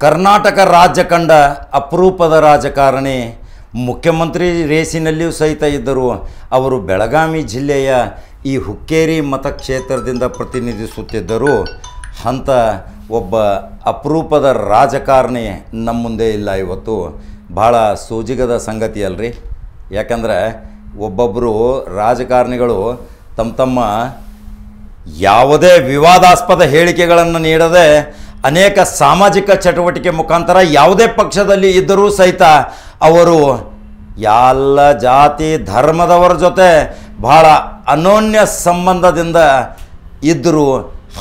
ಕರ್ನಾಟಕ ರಾಜ್ಯ ಕಂಡ ಅಪರೂಪದ ರಾಜಕಾರಣಿ ಮುಖ್ಯಮಂತ್ರಿ ರೇಸಿನಲ್ಲಿಯೂ ಸಹಿತ ಇದ್ದರು. ಅವರು ಬೆಳಗಾವಿ ಜಿಲ್ಲೆಯ ಈ ಹುಕ್ಕೇರಿ ಮತಕ್ಷೇತ್ರದಿಂದ ಪ್ರತಿನಿಧಿಸುತ್ತಿದ್ದರು. ಅಂಥ ಒಬ್ಬ ಅಪರೂಪದ ರಾಜಕಾರಣಿ ನಮ್ಮ ಮುಂದೆ ಇಲ್ಲ ಇವತ್ತು. ಭಾಳ ಸೋಜಿಗದ ಸಂಗತಿ ಅಲ್ರಿ. ಯಾಕಂದರೆ ಒಬ್ಬೊಬ್ಬರು ರಾಜಕಾರಣಿಗಳು ತಮ್ಮ ಯಾವುದೇ ವಿವಾದಾಸ್ಪದ ಹೇಳಿಕೆಗಳನ್ನು ನೀಡದೆ ಅನೇಕ ಸಾಮಾಜಿಕ ಚಟುವಟಿಕೆ ಮುಖಾಂತರ ಯಾವುದೇ ಪಕ್ಷದಲ್ಲಿ ಇದ್ದರೂ ಸಹಿತ ಅವರು ಎಲ್ಲ ಜಾತಿ ಧರ್ಮದವರ ಜೊತೆ ಭಾಳ ಅನೋನ್ಯ ಸಂಬಂಧದಿಂದ ಇದ್ದರು.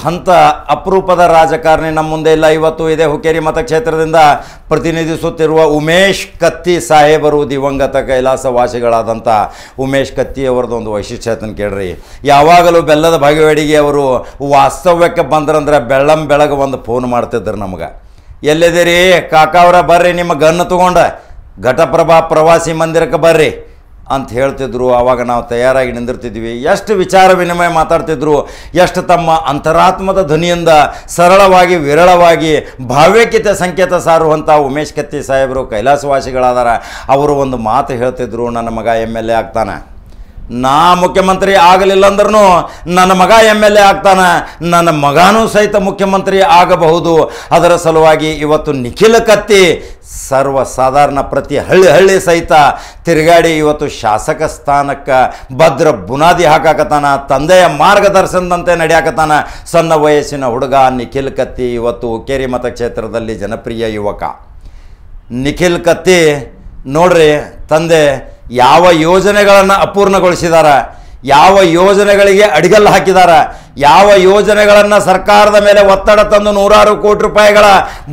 ಅಂಥ ಅಪರೂಪದ ರಾಜಕಾರಣಿ ನಮ್ಮ ಮುಂದೆ ಇಲ್ಲ ಇವತ್ತು. ಇದೇ ಹುಕ್ಕೇರಿ ಮತಕ್ಷೇತ್ರದಿಂದ ಪ್ರತಿನಿಧಿಸುತ್ತಿರುವ ಉಮೇಶ್ ಕತ್ತಿ ಸಾಹೇಬರು, ದಿವಂಗತ ಕೈಲಾಸವಾಸಿಗಳಾದಂಥ ಉಮೇಶ್ ಕತ್ತಿ ಅವರದೊಂದು ವೈಶಿಷ್ಟ್ಯತನ ಕೇಳ್ರಿ. ಯಾವಾಗಲೂ ಬೆಲ್ಲದ ಭಾಗವಡಿಗೆ ಅವರು ವಾಸ್ತವ್ಯಕ್ಕೆ ಬಂದ್ರಂದ್ರೆ ಬೆಳಗ್ಗೆ ಒಂದು ಫೋನ್ ಮಾಡ್ತಿದ್ರು ನಮ್ಗೆ. ಎಲ್ಲಿದ್ದೀರಿ ಕಾಕಾವ್ರ, ಬರ್ರಿ ನಿಮ್ಮ ಗನ್ನು ತೊಗೊಂಡ ಘಟಪ್ರಭಾ ಪ್ರವಾಸಿ ಮಂದಿರಕ್ಕೆ ಬರ್ರಿ ಅಂತ ಹೇಳ್ತಿದ್ರು. ಆವಾಗ ನಾವು ತಯಾರಾಗಿ ನಿಂದಿರ್ತಿದ್ವಿ. ಎಷ್ಟು ವಿಚಾರ ವಿನಿಮಯ ಮಾತಾಡ್ತಿದ್ರು, ಎಷ್ಟು ತಮ್ಮ ಅಂತರಾತ್ಮದ ಧ್ವನಿಯಿಂದ ಸರಳವಾಗಿ ವಿರಳವಾಗಿ ಭಾವ್ಯಕತೆ ಸಂಕೇತ ಸಾರುವಂಥ ಉಮೇಶ್ ಕತ್ತಿ ಸಾಹೇಬರು ಕೈಲಾಸವಾಸಿಗಳಾದಾರ. ಅವರು ಒಂದು ಮಾತು ಹೇಳ್ತಿದ್ರು, ನನ್ನ ಮಗ MLA ಆಗ್ತಾನೆ, ನಾ ಮುಖ್ಯಮಂತ್ರಿ ಆಗಲಿಲ್ಲ ಅಂದ್ರೂ ನನ್ನ ಮಗ MLA ಆಗ್ತಾನೆ, ನನ್ನ ಮಗನೂ ಸಹಿತ ಮುಖ್ಯಮಂತ್ರಿ ಆಗಬಹುದು. ಅದರ ಸಲುವಾಗಿ ಇವತ್ತು ನಿಖಿಲ್ ಕತ್ತಿ ಸರ್ವಸಾಧಾರಣ ಪ್ರತಿ ಹಳ್ಳಿ ಸಹಿತ ತಿರುಗಾಡಿ ಇವತ್ತು ಶಾಸಕ ಸ್ಥಾನಕ್ಕೆ ಭದ್ರ ಬುನಾದಿ ಹಾಕಾಕತ್ತಾನ. ತಂದೆಯ ಮಾರ್ಗದರ್ಶನದಂತೆ ನಡೆಯಾಕತ್ತಾನ. ಸಣ್ಣ ವಯಸ್ಸಿನ ಹುಡುಗ ನಿಖಿಲ್ ಕತ್ತಿ ಇವತ್ತು ಹುಕ್ಕೇರಿ ಮತಕ್ಷೇತ್ರದಲ್ಲಿ ಜನಪ್ರಿಯ ಯುವಕ. ನಿಖಿಲ್ ಕತ್ತಿ ನೋಡ್ರಿ, ತಂದೆ ಯಾವ ಯೋಜನೆಗಳನ್ನು ಅಪೂರ್ಣಗೊಳಿಸಿದ್ದಾರೆ, ಯಾವ ಯೋಜನೆಗಳಿಗೆ ಅಡಿಗಲ್ಲು ಹಾಕಿದ್ದಾರೆ, ಯಾವ ಯೋಜನೆಗಳನ್ನು ಸರ್ಕಾರದ ಮೇಲೆ ಒತ್ತಡ ತಂದು ನೂರಾರು ಕೋಟಿ ರೂಪಾಯಿಗಳ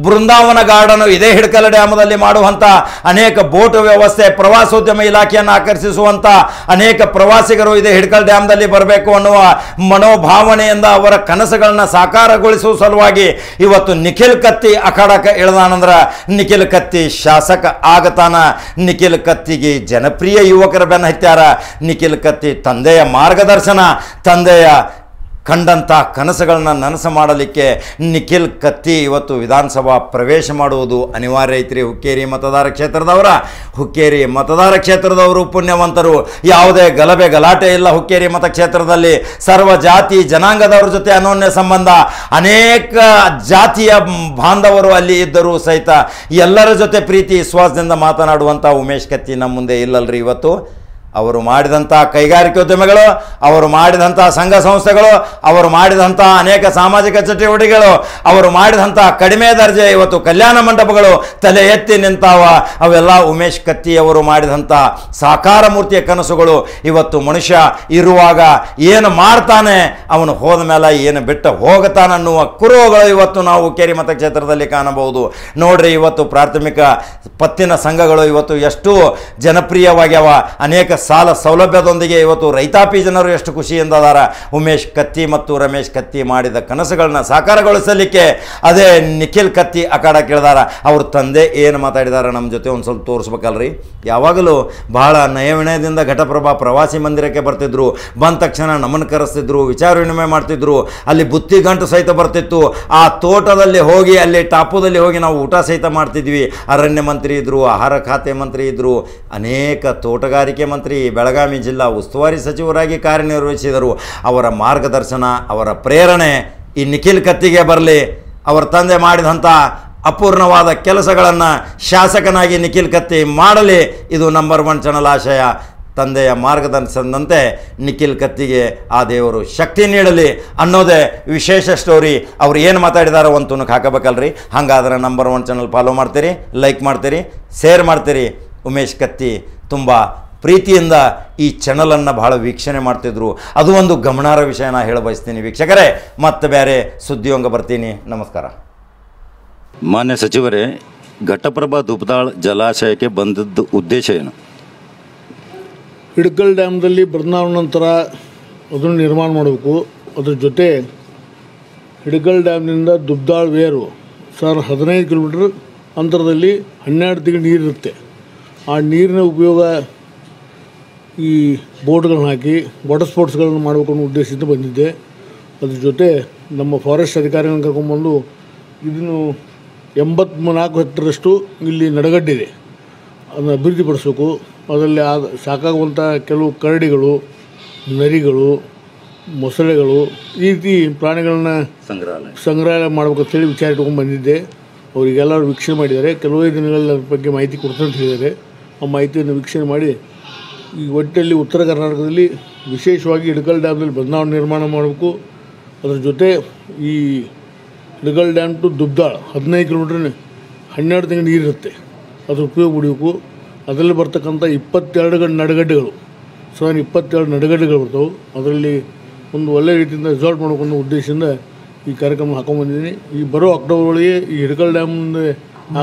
ಬೃಂದಾವನ ಗಾರ್ಡನ್ ಇದೇ ಹಿಡಕಲ್ ಡ್ಯಾಮದಲ್ಲಿ ಮಾಡುವಂಥ ಅನೇಕ ಬೋಟ್ ವ್ಯವಸ್ಥೆ, ಪ್ರವಾಸೋದ್ಯಮ ಇಲಾಖೆಯನ್ನು ಆಕರ್ಷಿಸುವಂಥ ಅನೇಕ ಪ್ರವಾಸಿಗರು ಇದೇ ಹಿಡಕಲ್ ಡ್ಯಾಮ್ದಲ್ಲಿ ಬರಬೇಕು ಅನ್ನುವ ಮನೋಭಾವನೆಯಿಂದ ಅವರ ಕನಸುಗಳನ್ನು ಸಾಕಾರಗೊಳಿಸುವ ಸಲುವಾಗಿ ಇವತ್ತು ನಿಖಿಲ್ ಕತ್ತಿ ಅಖಾಡಕ್ಕೆ ಇಳಿದಾನಂದ್ರೆ ನಿಖಿಲ್ ಕತ್ತಿ ಶಾಸಕ ಆಗತಾನ. ನಿಖಿಲ್ ಕತ್ತಿಗೆ ಜನಪ್ರಿಯ ಯುವಕರ ಬೆನ್ನ ಹತ್ಯಾರ. ನಿಖಿಲ್ ಕತ್ತಿ ತಂದೆಯ ಮಾರ್ಗದರ್ಶನ, ತಂದೆಯ ಕಂಡಂಥ ಕನಸುಗಳನ್ನು ನನಸು ಮಾಡಲಿಕ್ಕೆ ನಿಖಿಲ್ ಕತ್ತಿ ಇವತ್ತು ವಿಧಾನಸಭಾ ಪ್ರವೇಶ ಮಾಡುವುದು ಅನಿವಾರ್ಯ ಐತ್ರಿ. ಹುಕ್ಕೇರಿ ಮತದಾರ ಕ್ಷೇತ್ರದವರು ಪುಣ್ಯವಂತರು. ಯಾವುದೇ ಗಲಾಟೆ ಇಲ್ಲ ಹುಕ್ಕೇರಿ ಮತಕ್ಷೇತ್ರದಲ್ಲಿ. ಸರ್ವ ಜಾತಿ ಜನಾಂಗದವ್ರ ಜೊತೆ ಅನೋನ್ಯ ಸಂಬಂಧ, ಅನೇಕ ಜಾತಿಯ ಬಾಂಧವರು ಅಲ್ಲಿ ಇದ್ದರೂ ಸಹಿತ ಎಲ್ಲರ ಜೊತೆ ಪ್ರೀತಿ ವಿಶ್ವಾಸದಿಂದ ಮಾತನಾಡುವಂಥ ಉಮೇಶ್ ಕತ್ತಿ ನಮ್ಮ ಮುಂದೆ ಇಲ್ಲಲ್ರಿ ಇವತ್ತು. ಅವರು ಮಾಡಿದಂಥ ಕೈಗಾರಿಕೋದ್ಯಮಿಗಳು, ಅವರು ಮಾಡಿದಂಥ ಸಂಘ ಸಂಸ್ಥೆಗಳು, ಅವರು ಮಾಡಿದಂಥ ಅನೇಕ ಸಾಮಾಜಿಕ ಚಟುವಟಿಕೆಗಳು, ಅವರು ಮಾಡಿದಂಥ ಕಡಿಮೆ ದರ್ಜೆ ಇವತ್ತು ಕಲ್ಯಾಣ ಮಂಟಪಗಳು ತಲೆ ಎತ್ತಿ ನಿಂತಾವ. ಅವೆಲ್ಲ ಉಮೇಶ್ ಕತ್ತಿಯವರು ಮಾಡಿದಂಥ ಸಾಕಾರ ಮೂರ್ತಿಯ ಕನಸುಗಳು. ಇವತ್ತು ಮನುಷ್ಯ ಇರುವಾಗ ಏನು ಮಾಡ್ತಾನೆ, ಅವನು ಹೋದ ಮೇಲೆ ಏನು ಬಿಟ್ಟು ಹೋಗ್ತಾನನ್ನುವ ಕುರುಹುಗಳು ಇವತ್ತು ನಾವು ಹುಕ್ಕೇರಿ ಮತಕ್ಷೇತ್ರದಲ್ಲಿ ಕಾಣಬಹುದು. ನೋಡ್ರಿ, ಇವತ್ತು ಪ್ರಾಥಮಿಕ ಪತ್ತಿನ ಸಂಘಗಳು ಇವತ್ತು ಎಷ್ಟು ಜನಪ್ರಿಯವಾಗ್ಯಾವ. ಅನೇಕ ಸಾಲ ಸೌಲಭ್ಯದೊಂದಿಗೆ ಇವತ್ತು ರೈತಾಪಿ ಜನರು ಎಷ್ಟು ಖುಷಿಯಿಂದ ಅದಾರ. ಉಮೇಶ್ ಕತ್ತಿ ಮತ್ತು ರಮೇಶ್ ಕತ್ತಿ ಮಾಡಿದ ಕನಸುಗಳನ್ನ ಸಾಕಾರಗೊಳಿಸಲಿಕ್ಕೆ ಅದೇ ನಿಖಿಲ್ ಕತ್ತಿ ಅಖಾಡಕ್ಕೆ ಇಳಿದಾರ. ಅವ್ರ ತಂದೆ ಏನು ಮಾತಾಡಿದಾರೆ ನಮ್ಮ ಜೊತೆ ಒಂದು ಸ್ವಲ್ಪ ತೋರಿಸ್ಬೇಕಲ್ರಿ. ಯಾವಾಗಲೂ ಬಹಳ ನಯವಿನಯದಿಂದ ಘಟಪ್ರಭಾ ಪ್ರವಾಸಿ ಮಂದಿರಕ್ಕೆ ಬರ್ತಿದ್ರು. ಬಂದ ತಕ್ಷಣ ನಮನ ಕರೆಸ್ತಿದ್ರು, ವಿಚಾರ ವಿನಿಮಯ ಮಾಡ್ತಿದ್ರು. ಅಲ್ಲಿ ಬುತ್ತಿ ಗಂಟು ಸಹಿತ ಬರ್ತಿತ್ತು. ಆ ತೋಟದಲ್ಲಿ ಹೋಗಿ, ಅಲ್ಲಿ ಟಾಪುದಲ್ಲಿ ಹೋಗಿ ನಾವು ಊಟ ಸಹಿತ ಮಾಡ್ತಿದ್ವಿ. ಅರಣ್ಯ ಮಂತ್ರಿ ಇದ್ದರು, ಆಹಾರ ಖಾತೆ ಮಂತ್ರಿ ಇದ್ದರು, ಅನೇಕ ತೋಟಗಾರಿಕೆ ಮಂತ್ರಿ, ಬೆಳಗಾವಿ ಜಿಲ್ಲಾ ಉಸ್ತುವಾರಿ ಸಚಿವರಾಗಿ ಕಾರ್ಯನಿರ್ವಹಿಸಿದರು. ಅವರ ಮಾರ್ಗದರ್ಶನ, ಅವರ ಪ್ರೇರಣೆ ಈ ನಿಖಿಲ್ ಕತ್ತಿಗೆ ಬರಲಿ. ಅವರ ತಂದೆ ಮಾಡಿದಂಥ ಅಪೂರ್ಣವಾದ ಕೆಲಸಗಳನ್ನು ಶಾಸಕನಾಗಿ ನಿಖಿಲ್ ಕತ್ತಿ ಮಾಡಲಿ. ಇದು ನಂಬರ್ 1 ಚಾನಲ್ ಆಶಯ. ತಂದೆಯ ಮಾರ್ಗದರ್ಶನದಂತೆ ನಿಖಿಲ್ ಕತ್ತಿಗೆ ಆ ದೇವರು ಶಕ್ತಿ ನೀಡಲಿ ಅನ್ನೋದೇ ವಿಶೇಷ ಸ್ಟೋರಿ. ಅವ್ರು ಏನು ಮಾತಾಡಿದಾರೋ ಒಂದು ತುಣುಕು ಹಾಕಬೇಕಲ್ರಿ. ಹಾಗಾದ್ರೆ ನಂಬರ್ 1 ಚಾನಲ್ ಫಾಲೋ ಮಾಡ್ತೀರಿ, ಲೈಕ್ ಮಾಡ್ತೀರಿ, ಶೇರ್ ಮಾಡ್ತೀರಿ. ಉಮೇಶ್ ಕತ್ತಿ ತುಂಬ ಪ್ರೀತಿಯಿಂದ ಈ ಚಾನಲನ್ನು ಬಹಳ ವೀಕ್ಷಣೆ ಮಾಡ್ತಿದ್ರು. ಅದು ಒಂದು ಗಮನಾರ್ಹ ವಿಷಯ ನಾನು ಹೇಳ ಬಯಸ್ತೀನಿ ವೀಕ್ಷಕರೇ. ಮತ್ತೆ ಬೇರೆ ಸುದ್ದಿಯೊಂಗ ಬರ್ತೀನಿ. ನಮಸ್ಕಾರ. ಮಾನ್ಯ ಸಚಿವರೇ, ಘಟಪ್ರಭಾ ದುಬ್ದಾಳ್ ಜಲಾಶಯಕ್ಕೆ ಬಂದದ್ದು ಉದ್ದೇಶ ಏನು? ಹಿಡಕಲ್ ಡ್ಯಾಮ್ದಲ್ಲಿ ಬೃಂದಾವನ ನಂತರ ಅದನ್ನು ನಿರ್ಮಾಣ ಮಾಡಬೇಕು. ಅದ್ರ ಜೊತೆ ಹಿಡಕಲ್ ಡ್ಯಾಮ್ನಿಂದ ದುಬ್ದಾಳ್ ವೇರು 15 ಕಿಲೋಮೀಟ್ರ್ ಅಂತರದಲ್ಲಿ 12 ತಿಂಗಳು ನೀರಿರುತ್ತೆ. ಆ ನೀರಿನ ಉಪಯೋಗ ಈ ಬೋಟ್ಗಳನ್ನ ಹಾಕಿ ವಾಟರ್ ಸ್ಪೋರ್ಟ್ಸ್ಗಳನ್ನು ಮಾಡಬೇಕು ಅನ್ನೋ ಉದ್ದೇಶದಿಂದ ಬಂದಿದ್ದೆ. ಅದ್ರ ಜೊತೆ ನಮ್ಮ ಫಾರೆಸ್ಟ್ ಅಧಿಕಾರಿಗಳನ್ನ ಕರ್ಕೊಂಡ್ಬಂದು ಇದನ್ನು 84 ಹೆಕ್ಟೇರಷ್ಟು ಇಲ್ಲಿ ನಡಗಡ್ಡಿದೆ. ಅದನ್ನು ಅಭಿವೃದ್ಧಿಪಡಿಸಬೇಕು. ಅದರಲ್ಲಿ ಸಾಕಾಗುವಂಥ ಕೆಲವು ಕರಡಿಗಳು, ನರಿಗಳು, ಮೊಸಳೆಗಳು ಈ ರೀತಿ ಪ್ರಾಣಿಗಳನ್ನ ಸಂಗ್ರಹಾಲಯ ಮಾಡ್ಬೇಕಂತೇಳಿ ವಿಚಾರ ಇಟ್ಕೊಂಡು ಬಂದಿದ್ದೆ. ಅವರಿಗೆಲ್ಲರೂ ವೀಕ್ಷಣೆ ಮಾಡಿದ್ದಾರೆ. ಕೆಲವೇ ದಿನಗಳ ಬಗ್ಗೆ ಮಾಹಿತಿ ಕೊಡ್ತಾರೆ ಅಂತ ಹೇಳಿದ್ದಾರೆ. ಆ ಮಾಹಿತಿಯನ್ನು ವೀಕ್ಷಣೆ ಮಾಡಿ ಈ ಒಟ್ಟಲ್ಲಿ ಉತ್ತರ ಕರ್ನಾಟಕದಲ್ಲಿ ವಿಶೇಷವಾಗಿ ಹಿಡಕಲ್ ಡ್ಯಾಮ್ನಲ್ಲಿ ಬದಲಾವಣೆ ನಿರ್ಮಾಣ ಮಾಡಬೇಕು. ಅದರ ಜೊತೆ ಈ ಹಿಡಕಲ್ ಡ್ಯಾಮ್ ಟು ದುಬ್ದಾಳ್ 15 ಕಿಲೋಮೀಟ್ರ್ 12 ತಿಂಗಳು ನೀರಿರುತ್ತೆ. ಅದ್ರ ಉಪಯೋಗ ಬಿಡಬೇಕು. ಅದರಲ್ಲಿ ಬರ್ತಕ್ಕಂಥ 22 ನಡಗಡ್ಡೆಗಳು, ಸುಮಾರು 22 ನಡಗಡ್ಡೆಗಳು ಬರ್ತವೆ. ಅದರಲ್ಲಿ ಒಂದು ಒಳ್ಳೆಯ ರೀತಿಯಿಂದ ರಿಸಾಲ್ಟ್ ಮಾಡಬೇಕು ಅನ್ನೋ ಉದ್ದೇಶದಿಂದ ಈ ಕಾರ್ಯಕ್ರಮ ಹಾಕೊಂಡ್ಬಂದಿದ್ದೀನಿ. ಈ ಬರೋ ಅಕ್ಟೋಬರ್ ಒಳಗೆ ಈ ಹಿಡಕಲ್ ಡ್ಯಾಮ್ನಿಂದ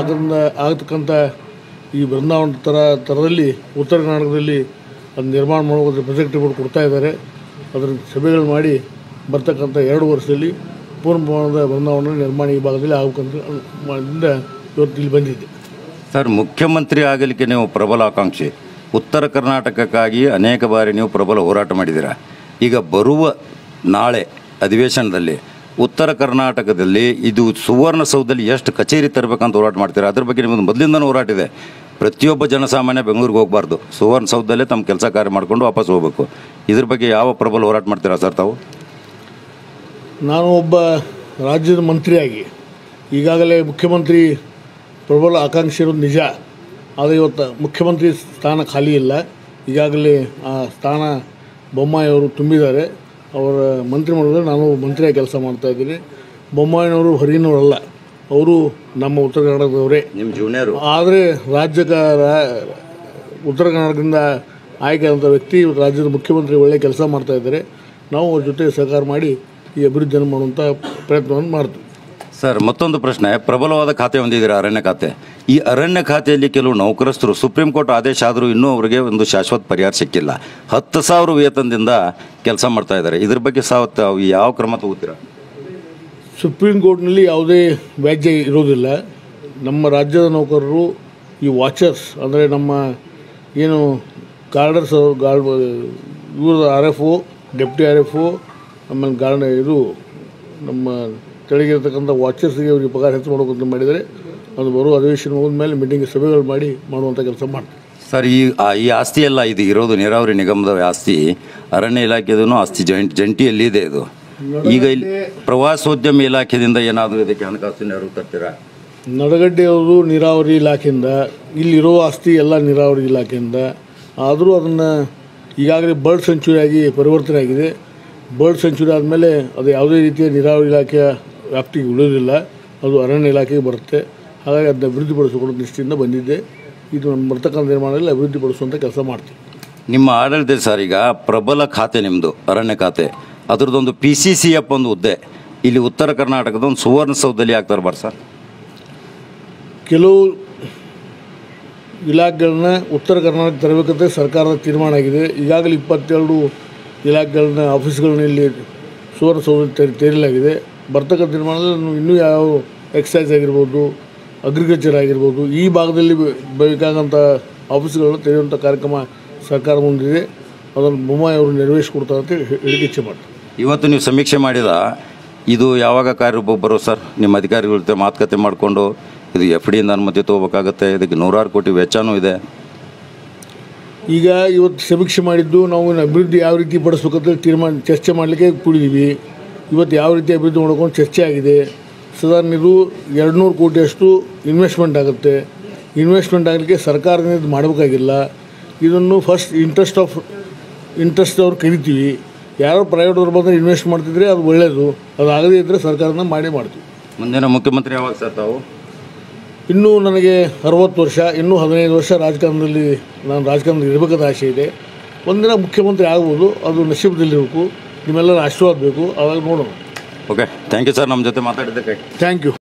ಆಗತಕ್ಕಂಥ ಈ ಬೃಂದಾವನ ಥರದಲ್ಲಿ ಉತ್ತರ ಕರ್ನಾಟಕದಲ್ಲಿ ಅದು ನಿರ್ಮಾಣ ಮಾಡೋದ್ರ ಪ್ರೊಜೆಕ್ಟ್ ರಿಪೋರ್ಟ್ ಕೊಡ್ತಾ ಇದ್ದಾರೆ. ಅದರ ಸಭೆಗಳು ಮಾಡಿ ಬರ್ತಕ್ಕಂಥ 2 ವರ್ಷದಲ್ಲಿ ಪೂರ್ಣ ಪ್ರಮಾಣದ ಬೃಂದಾವನ ನಿರ್ಮಾಣ ಈ ಭಾಗದಲ್ಲಿ ಆಗಬೇಕಂತ ಇವತ್ತು ಇಲ್ಲಿ ಬಂದಿದ್ದೆ. ಸರ್, ಮುಖ್ಯಮಂತ್ರಿ ಆಗಲಿಕ್ಕೆ ನೀವು ಪ್ರಬಲ ಆಕಾಂಕ್ಷಿ. ಉತ್ತರ ಕರ್ನಾಟಕಕ್ಕಾಗಿ ಅನೇಕ ಬಾರಿ ನೀವು ಪ್ರಬಲ ಹೋರಾಟ ಮಾಡಿದ್ದೀರಾ. ಈಗ ಬರುವ ನಾಳೆ ಅಧಿವೇಶನದಲ್ಲಿ ಉತ್ತರ ಕರ್ನಾಟಕದಲ್ಲಿ ಇದು ಸುವರ್ಣಸೌಧದಲ್ಲಿ ಎಷ್ಟು ಕಚೇರಿ ತರಬೇಕಂತ ಹೋರಾಟ ಮಾಡ್ತೀರಾ? ಅದ್ರ ಬಗ್ಗೆ ನಿಮ್ಮದು ಮೊದಲಿಂದನೂ ಹೋರಾಟ ಇದೆ. ಪ್ರತಿಯೊಬ್ಬ ಜನಸಾಮಾನ್ಯ ಬೆಂಗಳೂರಿಗೆ ಹೋಗಬಾರ್ದು, ಸುವರ್ಣಸೌಧದಲ್ಲೇ ತಮ್ಮ ಕೆಲಸ ಕಾರ್ಯ ಮಾಡಿಕೊಂಡು ವಾಪಸ್ ಹೋಗಬೇಕು. ಇದ್ರ ಬಗ್ಗೆ ಯಾವ ಪ್ರಬಲ ಹೋರಾಟ ಮಾಡ್ತೀರಾ ಸರ್ ತಾವು? ನಾನು ಒಬ್ಬ ರಾಜ್ಯದ ಮಂತ್ರಿಯಾಗಿ ಈಗಾಗಲೇ ಮುಖ್ಯಮಂತ್ರಿ ಪ್ರಬಲ ಆಕಾಂಕ್ಷೆ ಇರೋದು ನಿಜ. ಆದರೆ ಇವತ್ತು ಮುಖ್ಯಮಂತ್ರಿ ಸ್ಥಾನ ಖಾಲಿ ಇಲ್ಲ. ಈಗಾಗಲೇ ಆ ಸ್ಥಾನ ಬೊಮ್ಮಾಯಿಯವರು ತುಂಬಿದ್ದಾರೆ. ಅವರ ಮಂತ್ರಿಮಂಡಲದಲ್ಲಿ ನಾನು ಮಂತ್ರಿಯಾಗಿ ಕೆಲಸ ಮಾಡ್ತಾಯಿದ್ದೀನಿ. ಬೊಮ್ಮಾಯಿನವರು ಹೊರಗಿನವರಲ್ಲ, ಅವರು ನಮ್ಮ ಉತ್ತರ ಕರ್ನಾಟಕದವರೇ, ನಿಮ್ಮ ಜೂನಿಯರು. ಆದರೆ ಉತ್ತರ ಕರ್ನಾಟಕದಿಂದ ಆಯ್ಕೆಯಾದಂಥ ವ್ಯಕ್ತಿ ರಾಜ್ಯದ ಮುಖ್ಯಮಂತ್ರಿ ಒಳ್ಳೆಯ ಕೆಲಸ ಮಾಡ್ತಾಯಿದ್ದಾರೆ. ನಾವು ಅವ್ರ ಜೊತೆ ಸಹಕಾರ ಮಾಡಿ ಈ ಅಭಿವೃದ್ಧಿಯನ್ನು ಮಾಡುವಂಥ ಪ್ರಯತ್ನವನ್ನು ಮಾಡ್ತೀವಿ. ಸರ್, ಮತ್ತೊಂದು ಪ್ರಶ್ನೆ. ಪ್ರಬಲವಾದ ಖಾತೆ ಹೊಂದಿದ್ದೀರಾ, ಅರಣ್ಯ ಖಾತೆ. ಈ ಅರಣ್ಯ ಖಾತೆಯಲ್ಲಿ ಕೆಲವು ನೌಕರಸ್ಥರು ಸುಪ್ರೀಂ ಕೋರ್ಟ್ ಆದೇಶ ಆದರೂ ಇನ್ನೂ ಅವರಿಗೆ ಒಂದು ಶಾಶ್ವತ ಪರಿಹಾರ ಸಿಕ್ಕಿಲ್ಲ. 10,000 ವೇತನದಿಂದ ಕೆಲಸ ಮಾಡ್ತಾ ಇದ್ದಾರೆ. ಇದ್ರ ಬಗ್ಗೆ ತಾವು ಯಾವ ಕ್ರಮ ತಗೋತೀರಾ? ಸುಪ್ರೀಂ ಕೋರ್ಟ್ನಲ್ಲಿ ಯಾವುದೇ ವ್ಯಾಜ್ಯ ಇರೋದಿಲ್ಲ. ನಮ್ಮ ರಾಜ್ಯದ ನೌಕರರು ಈ ವಾಚರ್ಸ್ ಅಂದರೆ ನಮ್ಮ ಏನು ಗಾರ್ಡರ್ಸ್ ಇವರು RFO, ಡೆಪ್ಟಿ RFO, ಆಮೇಲೆ ಇದು ನಮ್ಮ ಕೆಳಗಿರ್ತಕ್ಕಂಥ ವಾಚರ್ಸ್ಗೆ ಅವರಿಗೆ ಪಗಾರ ಹೆಚ್ಚು ಮಾಡೋಕ್ಕಂತ ಮಾಡಿದರೆ ಅದು ಬರೋ ಅಧಿವೇಶನ ಹೋದ ಮೇಲೆ ಮೀಟಿಂಗ್ ಸಭೆಗಳು ಮಾಡಿ ಮಾಡುವಂಥ ಕೆಲಸ ಮಾಡ್ತೀವಿ. ಸರ್, ಈ ಆಸ್ತಿ ಎಲ್ಲ ಇದು ಇರೋದು ನೀರಾವರಿ ನಿಗಮದ ಆಸ್ತಿ, ಅರಣ್ಯ ಇಲಾಖೆದೂ ಆಸ್ತಿ ಜಂಟಿಯಲ್ಲಿದೆ. ಇದು ಈಗ ಇಲ್ಲಿ ಪ್ರವಾಸೋದ್ಯಮ ಇಲಾಖೆಯಿಂದ ಏನಾದರೂ ಇದಕ್ಕೆ ಹಣಕಾಸಿನ ನೆರವು ತರ್ತೀರಾ? ನಡಗಡ್ಡೆಯವರು ನೀರಾವರಿ ಇಲಾಖೆಯಿಂದ, ಇಲ್ಲಿರೋ ಆಸ್ತಿ ಎಲ್ಲ ನೀರಾವರಿ ಇಲಾಖೆಯಿಂದ. ಆದರೂ ಅದನ್ನು ಈಗಾಗಲೇ ಬರ್ಡ್ ಸೆಂಚುರಿ ಆಗಿ ಪರಿವರ್ತನೆ ಆಗಿದೆ. ಬರ್ಡ್ ಸೆಂಚುರಿ ಆದಮೇಲೆ ಅದು ಯಾವುದೇ ರೀತಿಯ ನೀರಾವರಿ ಇಲಾಖೆಯ ವ್ಯಾಪ್ತಿಗೆ ಉಳಿಯೋದಿಲ್ಲ, ಅದು ಅರಣ್ಯ ಇಲಾಖೆಗೆ ಬರುತ್ತೆ. ಹಾಗಾಗಿ ಅದನ್ನ ಅಭಿವೃದ್ಧಿಪಡಿಸಿಕೊಳ್ಳೋ ದೃಷ್ಟಿಯಿಂದ ಬಂದಿದ್ದೆ. ಇದು ನಮ್ಮ ಬರ್ತಕ್ಕಂಥ ನಿರ್ಮಾಣದಲ್ಲಿ ಅಭಿವೃದ್ಧಿಪಡಿಸುವಂಥ ಕೆಲಸ ಮಾಡ್ತೀವಿ. ನಿಮ್ಮ ಆಡಳಿತ ಸರ್, ಈಗ ಪ್ರಬಲ ಖಾತೆ ನಿಮ್ಮದು ಅರಣ್ಯ ಖಾತೆ, ಅದರದ್ದೊಂದು PCCF ಒಂದು ಹುದ್ದೆ ಇಲ್ಲಿ ಉತ್ತರ ಕರ್ನಾಟಕದ ಒಂದು ಸುವರ್ಣಸೌಧದಲ್ಲಿ ಆಗ್ತಾರೆ ಬಾರ್ ಸರ್? ಕೆಲವು ಇಲಾಖೆಗಳನ್ನ ಉತ್ತರ ಕರ್ನಾಟಕ ತರಬೇಕಂತ ಸರ್ಕಾರದ ತೀರ್ಮಾನ ಆಗಿದೆ. ಈಗಾಗಲೇ 22 ಇಲಾಖೆಗಳನ್ನ ಆಫೀಸ್ಗಳನ್ನ ಇಲ್ಲಿ ಸುವರ್ಣಸೌಧ ತೆರೆಯಲಾಗಿದೆ. ಬರ್ತಕ್ಕಂಥ ತೀರ್ಮಾನದಲ್ಲಿ ಇನ್ನೂ ಯಾವ ಎಕ್ಸೈಸ್ ಆಗಿರ್ಬೋದು, ಅಗ್ರಿಕಲ್ಚರ್ ಆಗಿರ್ಬೋದು, ಈ ಭಾಗದಲ್ಲಿ ಬೇಕಾದಂಥ ಆಫೀಸ್ಗಳನ್ನ ತೆರೆಯುವಂಥ ಕಾರ್ಯಕ್ರಮ ಸರ್ಕಾರ ಮುಂದಿದೆ. ಅದನ್ನು ಬೊಮ್ಮಾಯಿ ಅವರು ನೆರವೇರಿಸಿಕೊಡ್ತಾರೆ ಅಂತ ಹೇಳಿಕೆ ಇಚ್ಛೆ ಮಾಡ್ತಾರೆ. ಇವತ್ತು ನೀವು ಸಮೀಕ್ಷೆ ಮಾಡಿದ ಇದು ಯಾವಾಗ ಕಾರ್ಯರೂಪ ಬರೋ ಸರ್? ನಿಮ್ಮ ಅಧಿಕಾರಿಗಳ ಜೊತೆ ಮಾತುಕತೆ ಮಾಡಿಕೊಂಡು ಇದು FDಯಿಂದ ಅನುಮತಿ ತೊಗೋಬೇಕಾಗತ್ತೆ, ಇದಕ್ಕೆ 100 ಕೋಟಿ ವೆಚ್ಚನೂ ಇದೆ. ಈಗ ಇವತ್ತು ಸಮೀಕ್ಷೆ ಮಾಡಿದ್ದು ನಾವು ಅಭಿವೃದ್ಧಿ ಯಾವ ರೀತಿ ಪಡಿಸ್ಬೇಕಂತ ಚರ್ಚೆ ಮಾಡಲಿಕ್ಕೆ ಕೂಡಿದ್ದೀವಿ. ಇವತ್ತು ಯಾವ ರೀತಿ ಅಭಿವೃದ್ಧಿ ಮಾಡ್ಕೊಂಡು ಚರ್ಚೆ ಆಗಿದೆ. ಸಾಧಾರಣ ಇದು 200 ಕೋಟಿಯಷ್ಟು ಇನ್ವೆಸ್ಟ್ಮೆಂಟ್ ಆಗುತ್ತೆ. ಇನ್ವೆಸ್ಟ್ಮೆಂಟ್ ಆಗಲಿಕ್ಕೆ ಸರ್ಕಾರದಿಂದ ಇದು ಮಾಡಬೇಕಾಗಿಲ್ಲ. ಇದನ್ನು ಫಸ್ಟ್ ಇಂಟ್ರೆಸ್ಟ್ ಅವ್ರು ಕರಿತೀವಿ. ಯಾರೋ ಪ್ರೈವೇಟವ್ರು ಬಂದರೆ ಇನ್ವೆಸ್ಟ್ ಮಾಡ್ತಿದ್ರೆ ಅದು ಒಳ್ಳೆಯದು. ಅದು ಆಗದೇ ಇದ್ದರೆ ಸರ್ಕಾರದಿಂದ ಮಾಡ್ತೀವಿ. ಮುಂದಿನ ಮುಖ್ಯಮಂತ್ರಿ ಯಾವಾಗ ಸರ್ ತಾವು? ಇನ್ನೂ ನನಗೆ 60 ವರ್ಷ, ಇನ್ನೂ 15 ವರ್ಷ ನಾನು ರಾಜಕಾರಣದಲ್ಲಿ ಇರಬೇಕಾದ ಆಸೆ ಇದೆ. ಒಂದಿನ ಮುಖ್ಯಮಂತ್ರಿ ಆಗ್ಬೋದು, ಅದು ನಸೀಬದಲ್ಲಿರಬೇಕು. ನಿಮ್ಮೆಲ್ಲರ ಆಶೀರ್ವಾದ ಬೇಕು, ಅವಾಗ ನೋಡೋಣ. ಓಕೆ, ಥ್ಯಾಂಕ್ ಯು ಸರ್ ನಮ್ಮ ಜೊತೆ ಮಾತಾಡಿದ್ದಕ್ಕೆ. Thank you.